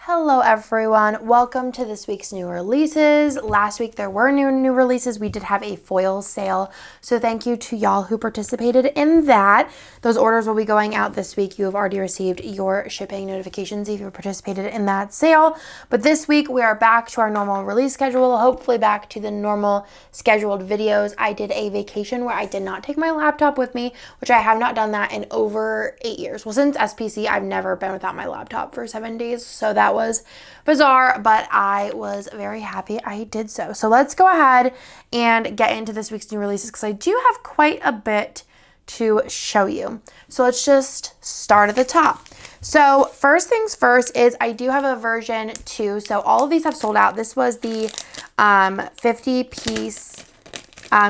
Hello everyone, welcome to this week's new releases. Last week there were new releases. We did have a foil sale, so thank you to y'all who participated in that. Those orders will be going out this week. You have already received your shipping notifications if you participated in that sale. But this week we are back to our normal release schedule, hopefully back to the normal scheduled videos. I did a vacation where I did not take my laptop with me, which I have not done that in over 8 years. Well, since SPC, I've never been without my laptop for 7 days, so that was bizarre, but I was very happy I did so. So let's go ahead and get into this week's new releases because I do have quite a bit to show you. So let's just start at the top. So first things first is I do have a version 2. So all of these have sold out. This was the 50-piece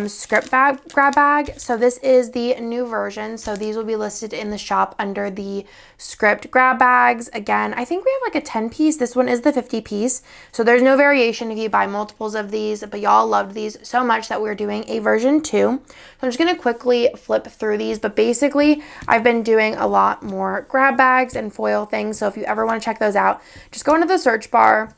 script grab bag. So this is the new version. So these will be listed in the shop under the script grab bags. Again, I think we have like a 10-piece. This one is the 50-piece. So there's no variation if you buy multiples of these, but y'all loved these so much that we're doing a version 2. So I'm just going to quickly flip through these, but basically I've been doing a lot more grab bags and foil things. So if you ever want to check those out, just go into the search bar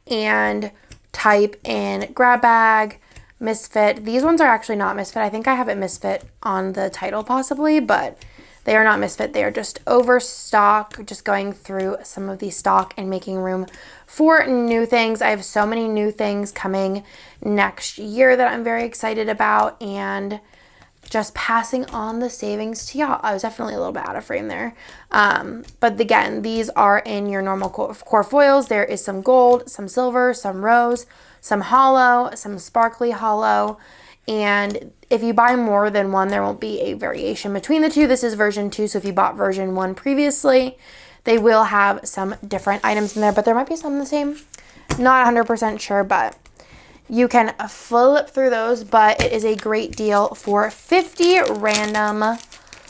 and type in grab bag, Misfit. These ones are actually not Misfit. I think I have it Misfit on the title possibly, but they are not Misfit. They are just overstock, just going through some of the stock and making room for new things. I have so many new things coming next year that I'm very excited about and just passing on the savings to y'all. I was definitely a little bit out of frame there. But again, these are in your normal core foils. There is some gold, some silver, some rose, some hollow, some sparkly hollow, and if you buy more than one, there won't be a variation between the two. This is version 2, so if you bought version 1 previously, they will have some different items in there, but there might be some the same. Not 100% sure, but you can flip through those, but it is a great deal for 50 random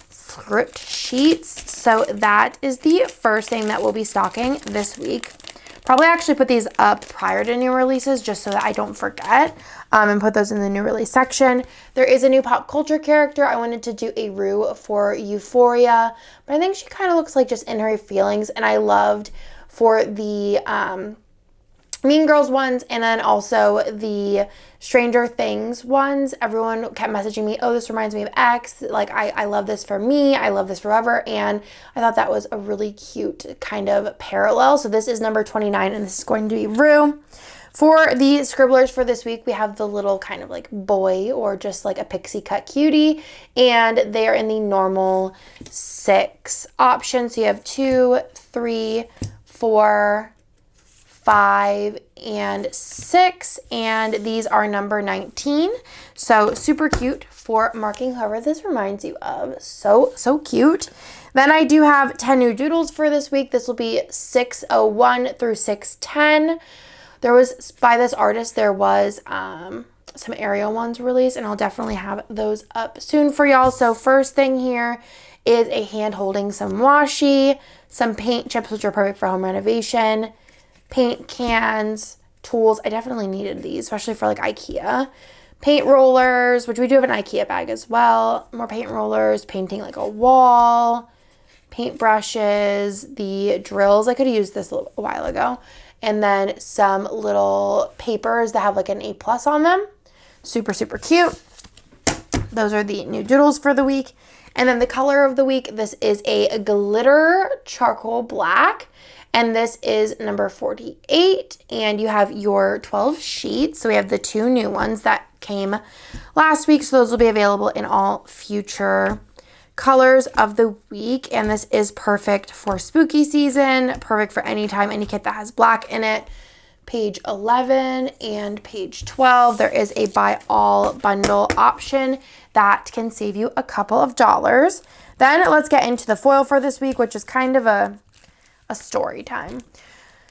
script sheets. So that is the first thing that we'll be stocking this week. Probably actually put these up prior to new releases just so that I don't forget and put those in the new release section. There is a new pop culture character. I wanted to do a Rue for Euphoria, but I think she kind of looks like just in her feelings, and I loved for the Mean Girls ones and then also the Stranger Things ones. Everyone kept messaging me, oh, this reminds me of X. Like, I love this for me. I love this forever. And I thought that was a really cute kind of parallel. So this is number 29 and this is going to be Rue. For the scribblers for this week, we have the little kind of like boy or just like a pixie cut cutie. And they are in the normal 6 option. So you have 2, 3, 4, 5, and 6, and these are number 19. So super cute for marking whoever this reminds you of. So cute. Then I do have 10 new doodles for this week. This will be 601 through 610. There was, by this artist, there was some Ariel ones released, and I'll definitely have those up soon for y'all. So first thing here is a hand holding some washi, some paint chips, which are perfect for home renovation, paint cans, tools. I definitely needed these, especially for like IKEA. Paint rollers, which we do have an IKEA bag as well. More paint rollers, painting like a wall, paint brushes, the drills. I could have used this a while ago. And then some little papers that have like an A+ on them. Super cute. Those are the new doodles for the week. And then the color of the week, this is a glitter charcoal black. And this is number 48, and you have your 12 sheets. So we have the 2 new ones that came last week. So those will be available in all future colors of the week. And this is perfect for spooky season, perfect for any time, any kit that has black in it. Page 11 and page 12, there is a buy all bundle option that can save you a couple of dollars. Then let's get into the foil for this week, which is kind of a story time.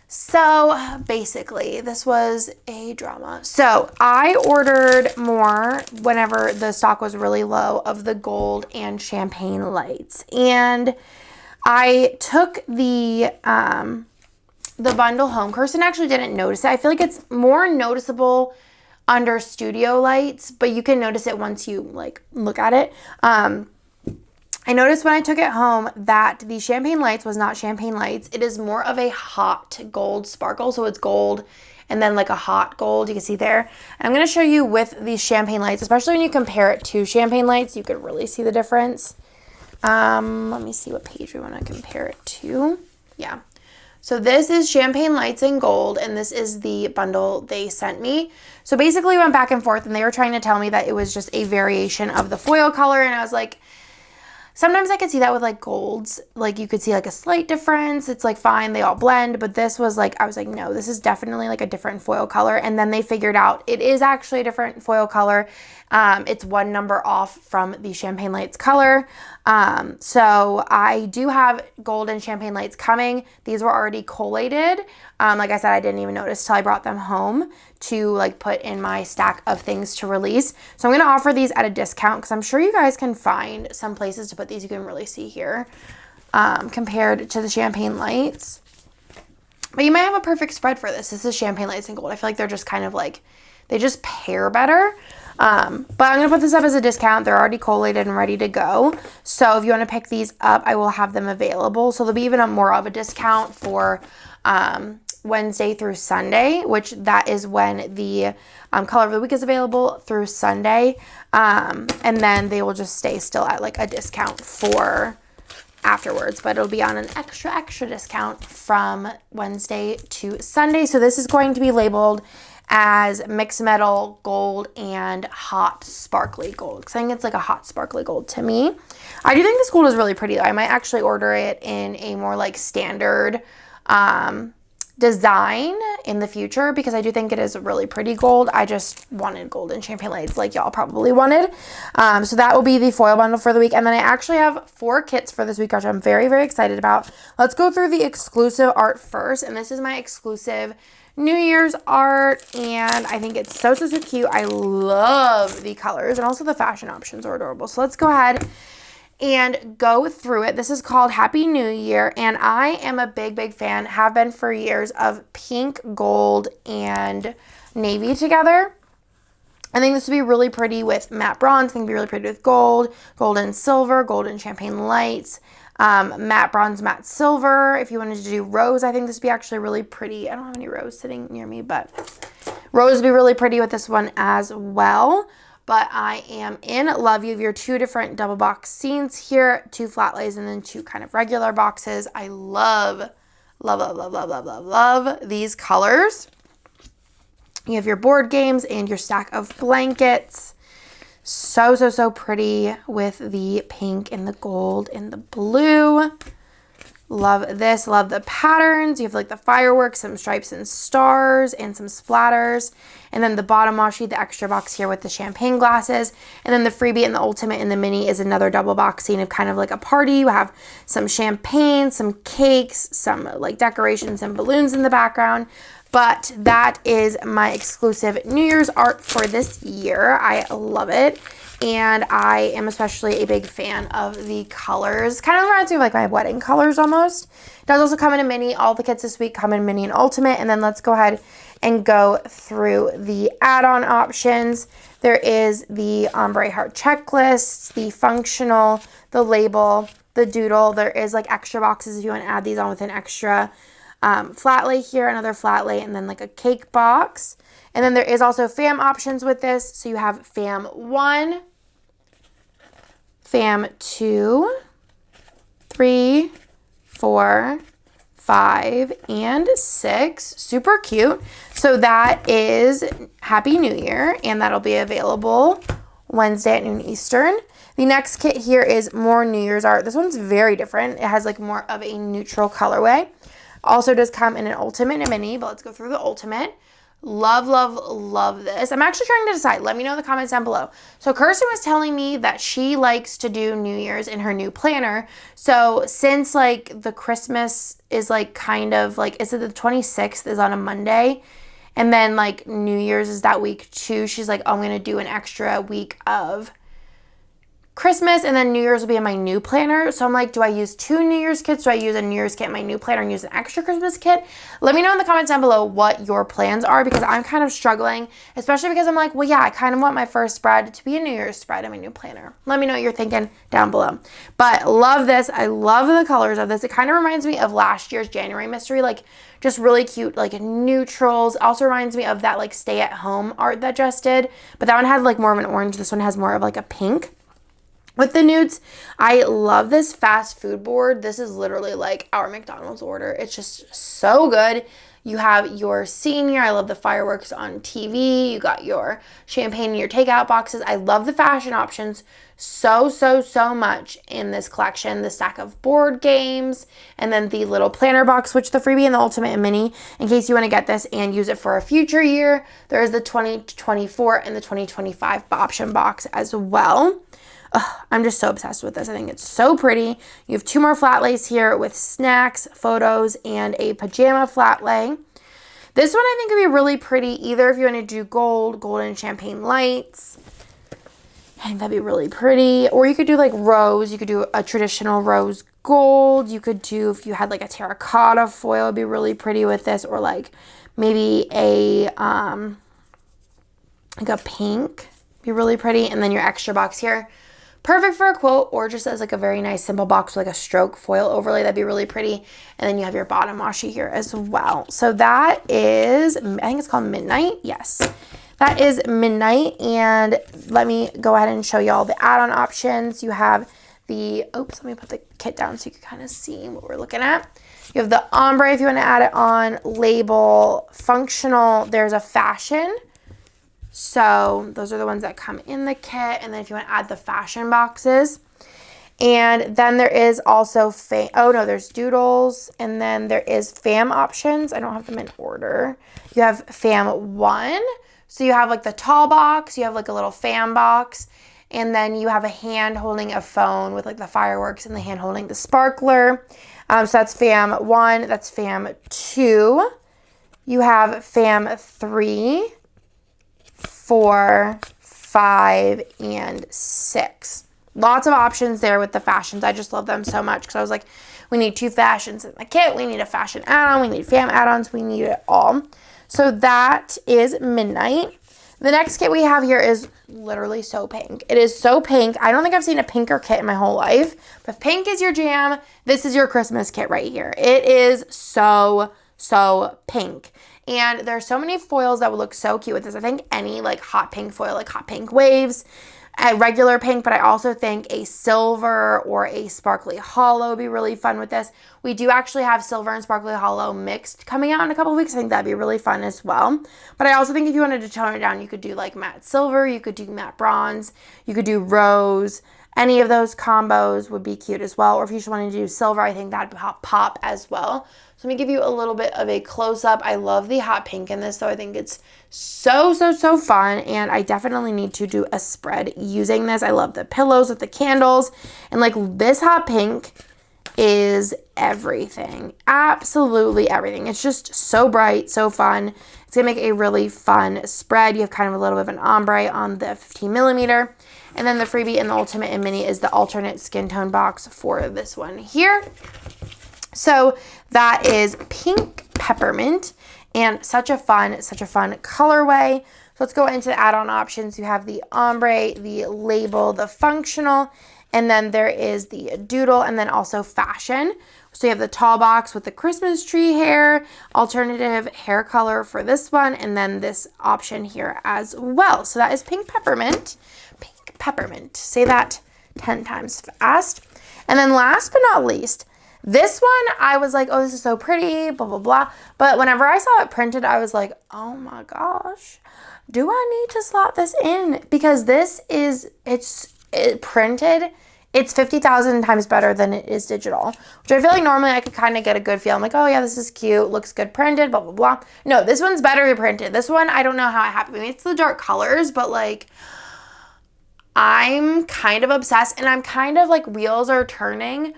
So basically, this was a drama. So I ordered more whenever the stock was really low of the gold and champagne lights. And I took the bundle home. Kirsten actually didn't notice it. I feel like it's more noticeable under studio lights, but you can notice it once you like look at it. I noticed when I took it home that the champagne lights was not champagne lights. It is more of a hot gold sparkle. So it's gold and then like a hot gold, you can see there. And I'm going to show you with these champagne lights, especially when you compare it to champagne lights, you could really see the difference. Let me see what page we want to compare it to. Yeah. So this is champagne lights in gold, and this is the bundle they sent me. So basically we went back and forth, and they were trying to tell me that it was just a variation of the foil color, and I was like, sometimes I could see that with like golds, like you could see like a slight difference. It's like fine, they all blend, but this was like, I was like, no, this is definitely like a different foil color. And then they figured out it is actually a different foil color. It's one number off from the Champagne Lights color. So I do have gold and Champagne Lights coming. These were already collated. Like I said, I didn't even notice till I brought them home to like put in my stack of things to release. So I'm going to offer these at a discount because I'm sure you guys can find some places to put these. You can really see here compared to the Champagne Lights. But you might have a perfect spread for this. This is Champagne Lights and gold. I feel like they're just kind of like, they just pair better. But I'm going to put this up as a discount. They're already collated and ready to go. So if you want to pick these up, I will have them available. So there'll be even more of a discount for Wednesday through Sunday, which that is when the color of the week is available through Sunday. And then they will just stay still at like a discount for afterwards, but it'll be on an extra discount from Wednesday to Sunday. So this is going to be labeled as mixed metal gold and hot sparkly gold, because I think it's like a hot sparkly gold to me. I do think this gold is really pretty though. I might actually order it in a more like standard design in the future, because I do think it is a really pretty gold. I just wanted gold and Champagne Lights like y'all probably wanted. So that will be the foil bundle for the week. And then I actually have 4 kits for this week, which I'm very, very excited about. Let's go through the exclusive art first. And this is my exclusive New Year's art, and I think it's so cute. I love the colors, and also the fashion options are adorable. So let's go ahead and go through it. This is called Happy New Year, and I am a big fan, have been for years, of pink, gold, and navy together. I think this would be really pretty with matte bronze. I think it'd be really pretty with gold, gold and silver, gold and Champagne Lights, matte bronze, matte silver. If you wanted to do rose, I think this would be actually really pretty. I don't have any rose sitting near me, but rose would be really pretty with this one as well. But I am in love. You have your 2 different double box scenes here, 2 flat lays and then 2 kind of regular boxes. I love these colors. You have your board games and your stack of blankets. So pretty with the pink and the gold and the blue. Love this. Love the patterns. You have like the fireworks, some stripes and stars, and some splatters. And then the bottom washi, the extra box here with the champagne glasses. And then the freebie and the ultimate and the mini is another double box scene of kind of like a party. You have some champagne, some cakes, some like decorations and balloons in the background. But that is my exclusive New Year's art for this year. I love it. And I am especially a big fan of the colors. Kind of reminds me of like my wedding colors almost. It does also come in a mini. All the kits this week come in mini and ultimate. And then let's go ahead and go through the add-on options. There is the ombre heart checklist, the functional, the label, the doodle. There is like extra boxes if you want to add these on with an extra flat lay here, another flat lay, and then like a cake box. And then there is also fam options with this. So you have fam 1, fam 2, 3, 4, 5, and 6. Super cute. So that is Happy New Year, and that'll be available Wednesday at noon Eastern. The next kit here is more New Year's art. This one's very different. It has like more of a neutral colorway. Also does come in an ultimate and a mini, but let's go through the ultimate. Love this. I'm actually trying to decide. Let me know in the comments down below. So Kirsten was telling me that she likes to do New Year's in her new planner. So since like the Christmas is like kind of like, is it the 26th is on a Monday? And then like New Year's is that week too. She's like, oh, I'm going to do an extra week of Christmas, and then New Year's will be in my new planner. So I'm like, do I use 2 New Year's kits? Do I use a New Year's kit in my new planner and use an extra Christmas kit? Let me know in the comments down below what your plans are, because I'm kind of struggling, especially because I'm like, well, yeah, I kind of want my first spread to be a New Year's spread in my new planner. Let me know what you're thinking down below. But love this. I love the colors of this. It kind of reminds me of last year's January mystery, like just really cute, like neutrals. Also reminds me of that like stay at home art that Jess did, but that one had like more of an orange. This one has more of like a pink. With the nudes, I love this fast food board. This is literally like our McDonald's order. It's just so good. You have your senior. I love the fireworks on TV. You got your champagne in your takeout boxes. I love the fashion options so much in this collection. The stack of board games, and then the little planner box, which the freebie and the ultimate and mini, in case you want to get this and use it for a future year. There is the 2024 and the 2025 option box as well. I'm just so obsessed with this. I think it's so pretty. You have 2 more flat lays here with snacks, photos, and a pajama flat lay. This one I think would be really pretty, either if you want to do golden champagne lights. I think that'd be really pretty. Or you could do like rose. You could do a traditional rose gold. You could do, if you had like a terracotta foil, it'd be really pretty with this. Or like maybe a, like a pink, be really pretty. And then your extra box here. Perfect for a quote, or just as like a very nice simple box with like a stroke foil overlay. That'd be really pretty. And then you have your bottom washi here as well. So that is, I think it's called Midnight. Yes, that is Midnight. And let me go ahead and show you all the add-on options. You have the, oops, let me put the kit down so you can kind of see what we're looking at. You have the ombre if you want to add it on, label, functional. There's a fashion. So those are the ones that come in the kit. And then if you want to add the fashion boxes. And then there is also, there's doodles. And then there is fam options. I don't have them in order. You have fam 1. So you have like the tall box. You have like a little fam box. And then you have a hand holding a phone with like the fireworks and the hand holding the sparkler. So that's fam 1. That's fam 2. You have fam 3. 4, 5, and 6. Lots of options there with the fashions. I just love them so much because I was like, we need 2 fashions in the kit. We need a fashion add-on. We need fam add-ons. We need it all. So that is Midnight. The next kit we have here is literally so pink. It is so pink. I don't think I've seen a pinker kit in my whole life. But if pink is your jam, this is your Christmas kit right here. It is so pink. And there's so many foils that would look so cute with this. I think any like hot pink foil, like hot pink waves, a regular pink, but I also think a silver or a sparkly hollow would be really fun with this. We do actually have silver and sparkly hollow mixed coming out in a couple of weeks. I think that'd be really fun as well. But I also think if you wanted to tone it down, you could do like matte silver, you could do matte bronze, you could do rose. Any of those combos would be cute as well. Or if you just wanted to do silver, I think that'd pop as well. So let me give you a little bit of a close-up. I love the hot pink in this, so I think it's so fun. And I definitely need to do a spread using this. I love the pillows with the candles. And like this hot pink is everything. Absolutely everything. It's just so bright, so fun. It's going to make a really fun spread. You have kind of a little bit of an ombre on the 15 millimeter. And then the freebie and the ultimate and mini is the alternate skin tone box for this one here. So that is pink peppermint, and such a fun colorway. So let's go into the add-on options. You have the ombre, the label, the functional, and then there is the doodle, and then also fashion. So you have the tall box with the Christmas tree hair, alternative hair color for this one, and then this option here as well. So that is pink peppermint. Pink peppermint. Say that 10 times fast. And then last but not least, this one, I was like, oh, this is so pretty, blah, blah, blah. But whenever I saw it printed, I was like, oh my gosh, do I need to slot this in? Because this is, it's printed. It's 50,000 times better than it is digital, which I feel like normally I could kind of get a good feel. I'm like, oh yeah, this is cute, looks good printed, blah, blah, blah. No, this one's better printed. This one, I don't know how it happened. I mean, it's the dark colors, but like, I'm kind of obsessed, and I'm kind of like wheels are turning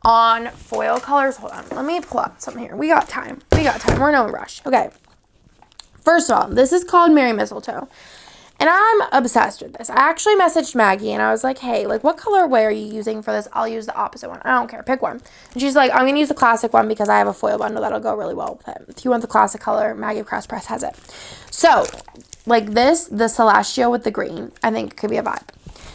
on foil colors. Hold on, let me pull up some here. We got time. We're no rush. Okay. First of all, this is called Merry Mistletoe. And I'm obsessed with this. I actually messaged Maggie and I was like, hey, like what colorway are you using for this? I'll use the opposite one. I don't care. Pick one. And she's like, I'm going to use the classic one because I have a foil bundle that'll go really well with it. If you want the classic color, Maggie Cross Press has it. So like this, the Celestial with the green, I think could be a vibe.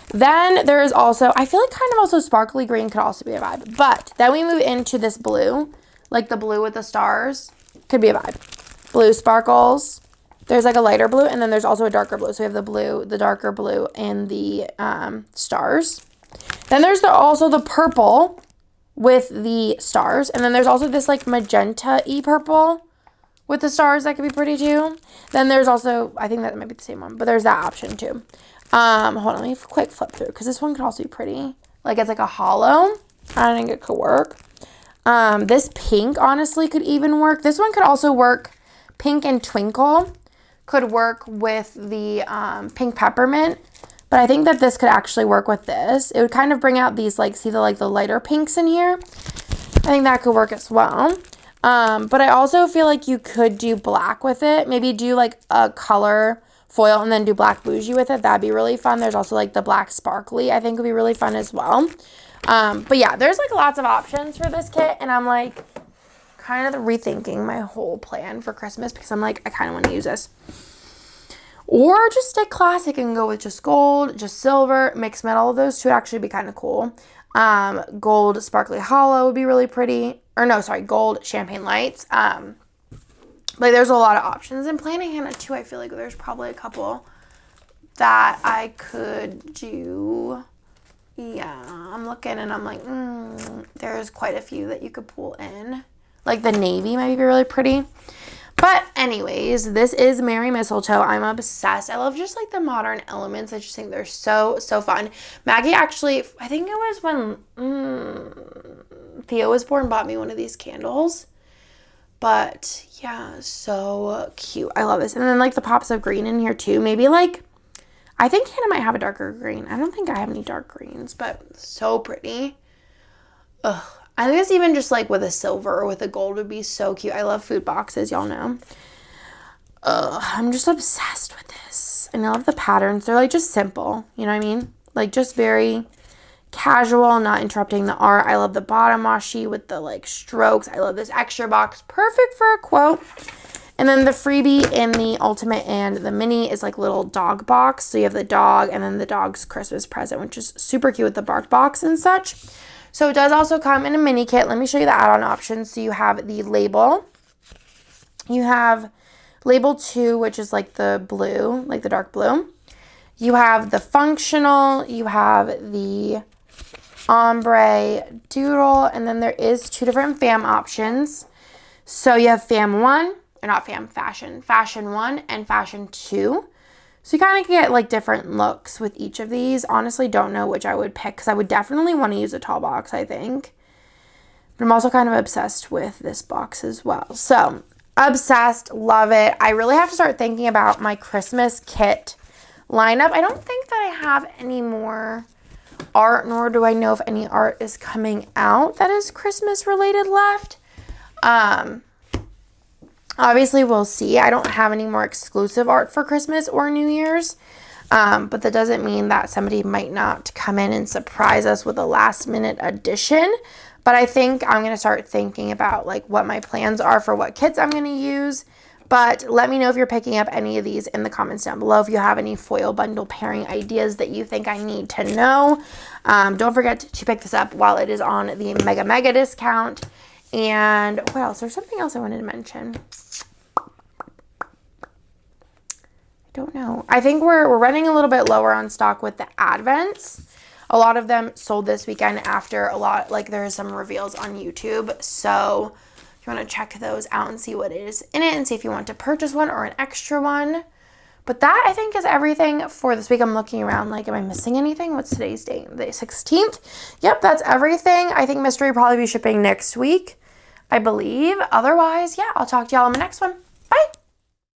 Then there is also, I feel like kind of also sparkly green could also be a vibe. But then we move into this blue, like the blue with the stars, could be a vibe. Blue sparkles. There's like a lighter blue, and then there's also a darker blue. So we have the blue, the darker blue, and the stars. Then there's also the purple with the stars. And then there's also this like magenta-y purple with the stars that could be pretty too. Then there's also, I think that might be the same one, but there's that option too. Hold on, let me quick flip through because this one could also be pretty. Like it's like a hollow. I think it could work. This pink honestly could even work. This one could also work. Pink and Twinkle could work with the pink peppermint. But I think that this could actually work with this. It would kind of bring out these like, see the like the lighter pinks in here. I think that could work as well. But I also feel like you could do black with it. Maybe do like a color foil and then do black bougie with it. That'd be really fun. There's also like the black sparkly, I think would be really fun as well. But yeah, there's like lots of options for this kit, and I'm like kind of rethinking my whole plan for Christmas because I'm like, I kind of want to use this. Or just stay classic and go with just gold, just silver, mixed metal. Those two would actually be kind of cool. Gold sparkly hollow would be really pretty. Or no, sorry, gold champagne lights. Like there's a lot of options. And planning Hannah too, I feel like there's probably a couple that I could do. Yeah, I'm looking and I'm like, there's quite a few that you could pull in. Like the navy might be really pretty. But anyways, this is Merry Mistletoe. I'm obsessed. I love just like the modern elements. I just think they're so, so fun. Maggie actually, I think it was when Theo was born, bought me one of these candles. But yeah, so cute. I love this. And then like the pops of green in here too. Maybe like, I think Hannah might have a darker green. I don't think I have any dark greens, but so pretty. Ugh. I think it's even just like with a silver or with a gold would be so cute. I love food boxes, y'all know. I'm just obsessed with this. And I love the patterns. They're like just simple. You know what I mean? Like just very casual, not interrupting the art. I love the bottom washi with the like strokes. I love this extra box. Perfect for a quote. And then the freebie in the ultimate and the mini is like little dog box. So you have the dog and then the dog's Christmas present, which is super cute with the bark box and such. So it does also come in a mini kit. Let me show you the add-on options. So you have the label. You have label 2, which is like the blue, like the dark blue. You have the functional. You have the ombre doodle. And then there is 2 different fam options. So you have fam 1, or not fam, fashion. Fashion 1 and fashion 2. So you kind of get like different looks with each of these. Honestly, don't know which I would pick because I would definitely want to use a tall box, I think. But I'm also kind of obsessed with this box as well. So obsessed, love it. I really have to start thinking about my Christmas kit lineup. I don't think that I have any more art, nor do I know if any art is coming out that is Christmas related left. Obviously, we'll see. I don't have any more exclusive art for Christmas or New Year's, but that doesn't mean that somebody might not come in and surprise us with a last-minute addition. But I think I'm going to start thinking about like what my plans are for what kits I'm going to use. But let me know if you're picking up any of these in the comments down below. If you have any foil bundle pairing ideas that you think I need to know. Don't forget to pick this up while it is on the mega discount. And what else? There's something else I wanted to mention. Don't know. I think we're running a little bit lower on stock with the advents. A lot of them sold this weekend after there's some reveals on YouTube. So if you want to check those out and see what is in it and see if you want to purchase one or an extra one. But that I think is everything for this week. I'm looking around like, am I missing anything? What's today's date? The 16th. Yep, that's everything. I think mystery will probably be shipping next week, I believe. Otherwise, yeah, I'll talk to y'all in the next one. Bye.